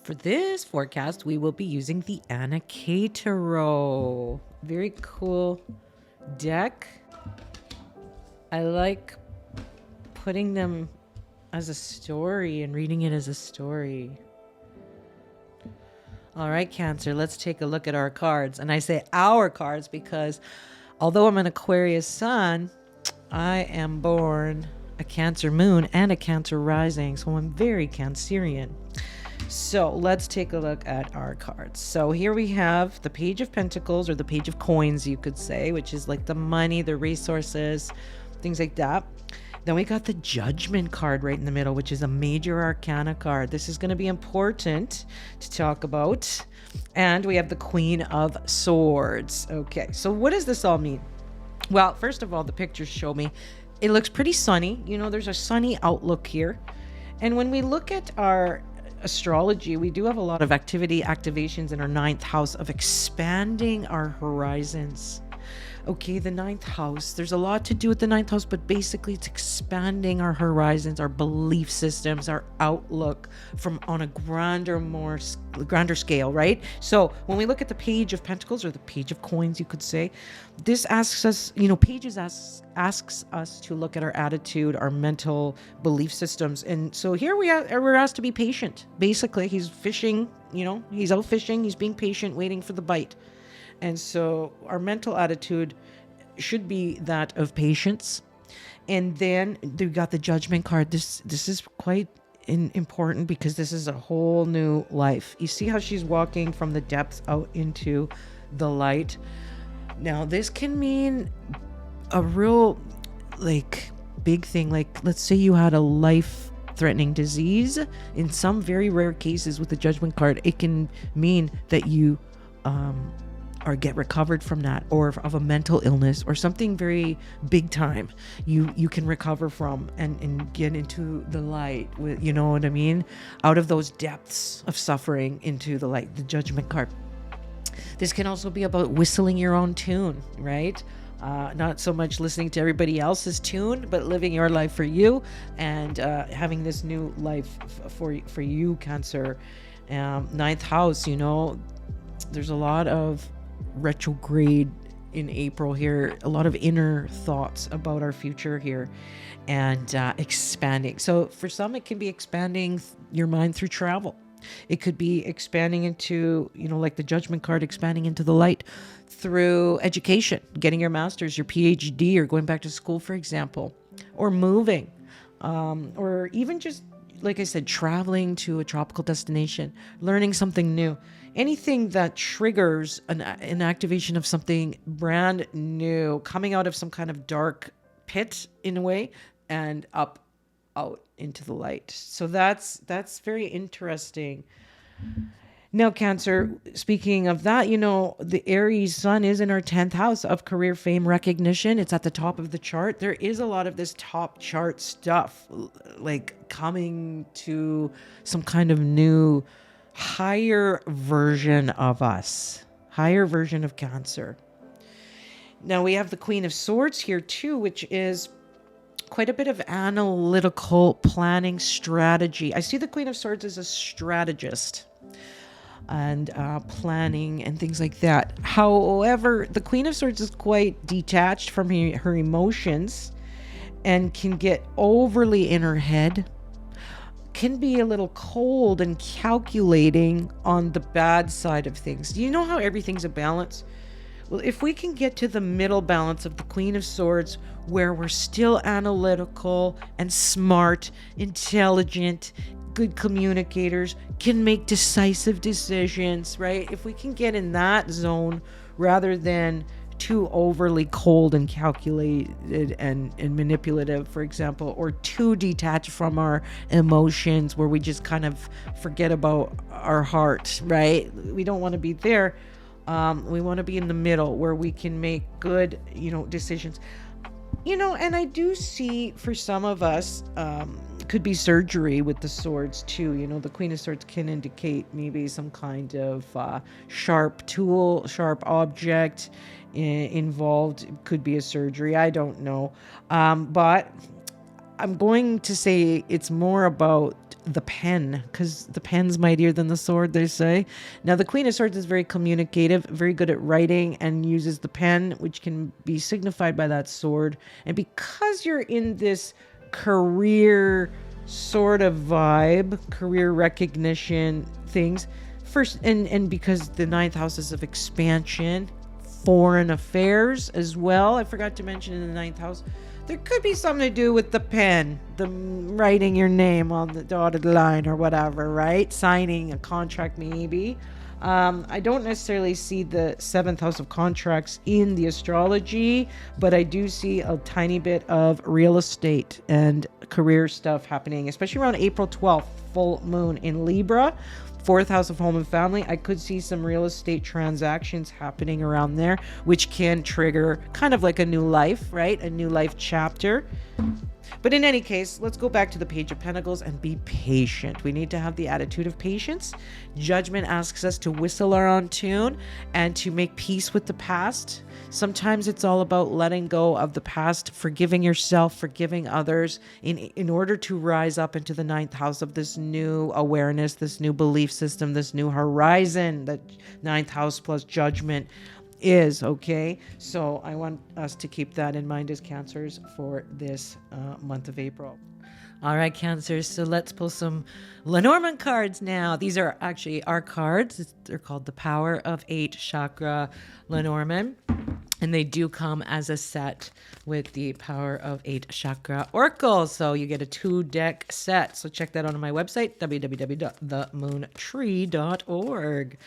For this forecast, we will be using the Anna K Tarot. Very cool deck. I like putting them as a story and reading it as a story. All right, Cancer, let's take a look at our cards. And I say our cards because although I'm an Aquarius sun, I am born a Cancer moon and a Cancer rising, so I'm very Cancerian. So let's take a look at our cards. So here we have the Page of Pentacles, or the Page of Coins, you could say, which is like the money, the resources, things like that. Then we got the Judgment card right in the middle, which is a major arcana card. This is going to be important to talk about. And we have the Queen of Swords. Okay, so what does this all mean? Well, first of all, the pictures show me it looks pretty sunny. You know, there's a sunny outlook here. And when we look at our astrology, we do have a lot of activations in our 9th house of expanding our horizons. Okay, the 9th house, there's a lot to do with the 9th house, but basically it's expanding our horizons, our belief systems, our outlook from on a grander scale, right? So when we look at the Page of Pentacles, or the Page of Coins, you could say, this asks us, Pages asks us to look at our attitude, our mental belief systems. And so here we're asked to be patient. Basically, he's fishing, he's out fishing, he's being patient, waiting for the bite. And so our mental attitude should be that of patience. And then we got the Judgment card. This is quite important because this is a whole new life. You see how she's walking from the depths out into the light. Now, this can mean a real, big thing. Like, let's say you had a life-threatening disease. In some very rare cases with the Judgment card, it can mean that you or get recovered from that, or of a mental illness or something very big time you can recover from and get into the light with, you know what I mean, out of those depths of suffering into the light. The Judgment card. This can also be about whistling your own tune, right? Not so much listening to everybody else's tune, but living your life for you and having this new life for you, Cancer. 9th house, there's a lot of retrograde in April here, a lot of inner thoughts about our future here, and expanding. So for some, it can be expanding your mind through travel. It could be expanding into, like the Judgment card, expanding into the light through education, getting your master's, your PhD, or going back to school, for example, or moving, or even just, like I said, traveling to a tropical destination, learning something new. Anything that triggers an activation of something brand new, coming out of some kind of dark pit in a way, and out into the light. So that's very interesting. Now, Cancer, speaking of that, the Aries sun is in our 10th house of career, fame, recognition. It's at the top of the chart. There is a lot of this top chart stuff, like coming to some kind of new, higher version of us, higher version of Cancer. Now, we have the Queen of Swords here too, which is quite a bit of analytical planning strategy. I see the Queen of Swords as a strategist and planning and things like that. However, the Queen of Swords is quite detached from her emotions and can get overly in her head, can be a little cold and calculating on the bad side of things. Do you know how everything's a balance? Well, if we can get to the middle balance of the Queen of Swords, where we're still analytical and smart, intelligent, good communicators, can make decisive decisions, right? If we can get in that zone rather than too overly cold and calculated and manipulative, for example, or too detached from our emotions where we just kind of forget about our heart, right? We don't want to be there. We want to be in the middle where we can make good, decisions. And I do see for some of us, could be surgery with the swords too. The Queen of Swords can indicate maybe some kind of sharp tool, sharp object involved. It could be a surgery. I don't know. But I'm going to say it's more about the pen, because the pen's mightier than the sword, they say. Now, the Queen of Swords is very communicative, very good at writing, and uses the pen, which can be signified by that sword. And because you're in this career sort of vibe, career recognition things, first, and because the ninth house is of expansion, foreign affairs as well. I forgot to mention in the ninth house, there could be something to do with the pen, the writing your name on the dotted line or whatever, right? Signing a contract maybe. I don't necessarily see the seventh house of contracts in the astrology, but I do see a tiny bit of real estate and career stuff happening, especially around April 12th, full moon in Libra. Fourth house of home and family. I could see some real estate transactions happening around there, which can trigger kind of like a new life, right? A new life chapter. But in any case, let's go back to the Page of Pentacles and be patient. We need to have the attitude of patience. Judgment asks us to whistle our own tune and to make peace with the past. Sometimes it's all about letting go of the past, forgiving yourself, forgiving others in order to rise up into the ninth house of this new awareness, this new belief system, this new horizon that ninth house plus judgment is, okay? So I want us to keep that in mind as Cancers for this month of April. All right, Cancers, so let's pull some Lenormand cards now. These are actually our cards. They're called the Power of 8 Chakra Lenormand. And they do come as a set with the Power of 8 Chakra Oracle. So you get a 2-deck set. So check that out on my website, www.themoontree.org.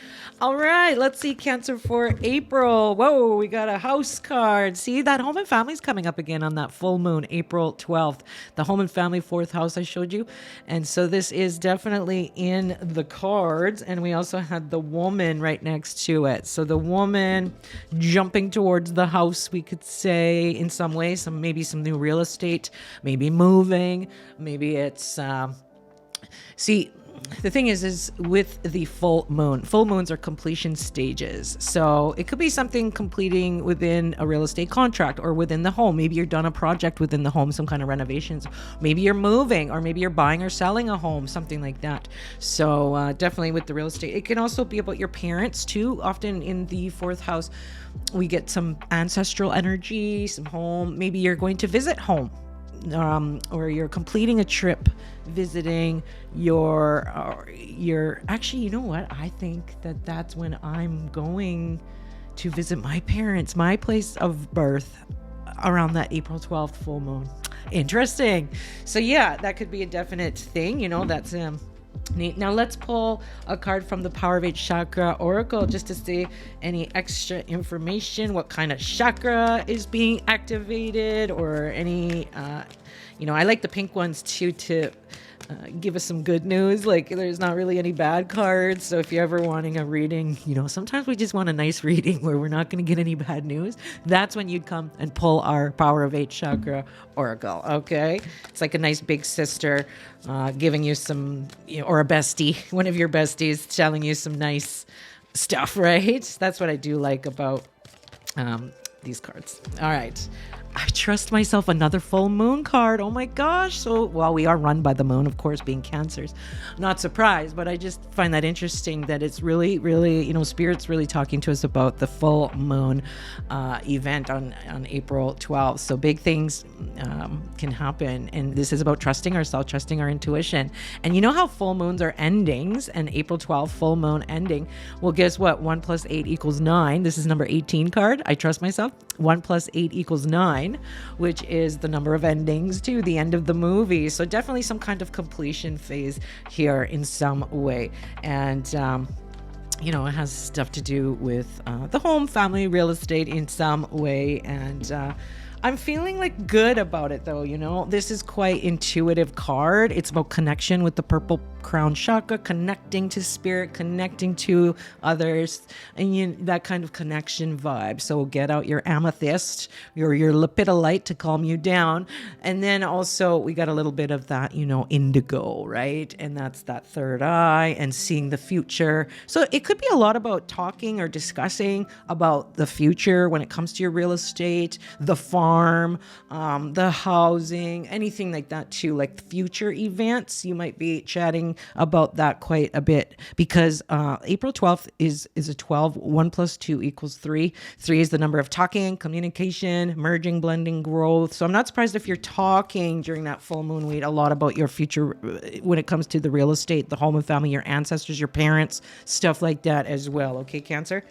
All right, let's see Cancer for April. Whoa, we got a house card. See, that home and family's coming up again on that full moon, April 12th. The home and family fourth house I showed you. And so this is definitely in the cards. And we also had the woman right next to it. So the woman jumping towards the house, we could say, in some way, maybe some new real estate, maybe moving, maybe it's see, the thing is with the full moons are completion stages. So it could be something completing within a real estate contract or within the home. Maybe you're done a project within the home, some kind of renovations. Maybe you're moving, or maybe you're buying or selling a home, something like that. So definitely with the real estate. It can also be about your parents too. Often in the fourth house, we get some ancestral energy, some home. Maybe you're going to visit home. Or you're completing a trip, visiting your actually, you know what? I think that's when I'm going to visit my parents, my place of birth, around that April 12th full moon. Interesting. So yeah, that could be a definite thing. You know, that's neat. Now let's pull a card from the Power of 8 Chakra Oracle just to see any extra information, what kind of chakra is being activated, or any, I like the pink ones too to give us some good news. Like there's not really any bad cards. So if you're ever wanting a reading, sometimes we just want a nice reading where we're not going to get any bad news. That's when you'd come and pull our Power of 8 Chakra Oracle. Okay. It's like a nice big sister giving you some, or a bestie, one of your besties telling you some nice stuff, right? That's what I do like about these cards. All right. I trust myself, another full moon card. Oh my gosh. So, well, we are run by the moon, of course, being Cancers. Not surprised, but I just find that interesting that it's really, really, Spirit's really talking to us about the full moon event on April 12th. So big things can happen. And this is about trusting ourselves, trusting our intuition. And you know how full moons are endings, and April 12th, full moon ending. Well, guess what? 1 + 8 = 9. This is number 18 card. I trust myself. 1 + 8 = 9. Which is the number of endings to the end of the movie. So definitely some kind of completion phase here in some way. And, it has stuff to do with the home, family, real estate in some way. And I'm feeling like good about it though. This is quite intuitive card. It's about connection with the purple crown chakra, connecting to spirit, connecting to others, and that kind of connection vibe. So get out your amethyst, your lepidolite to calm you down. And then also we got a little bit of that, indigo, right? And that's that third eye and seeing the future. So it could be a lot about talking or discussing about the future when it comes to your real estate, the farm, farm, the housing, anything like that too, like future events. You might be chatting about that quite a bit because April 12th is a 12. 1 plus 2 equals 3. 3 is the number of talking, communication, merging, blending, growth. So I'm not surprised if you're talking during that full moon week a lot about your future when it comes to the real estate, the home and family, your ancestors, your parents, stuff like that as well. Okay, Cancer?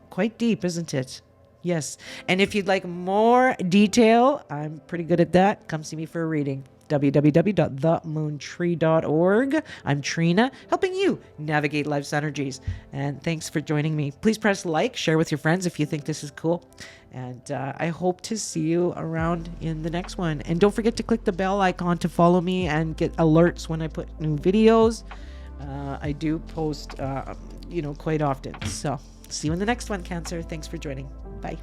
Quite deep, isn't it? Yes. And if you'd like more detail, I'm pretty good at that. Come see me for a reading. www.themoontree.org. I'm Trina, helping you navigate life's energies. And thanks for joining me. Please press like, share with your friends if you think this is cool. And I hope to see you around in the next one. And don't forget to click the bell icon to follow me and get alerts when I put new videos. I do post, quite often. So see you in the next one, Cancer. Thanks for joining. Bye.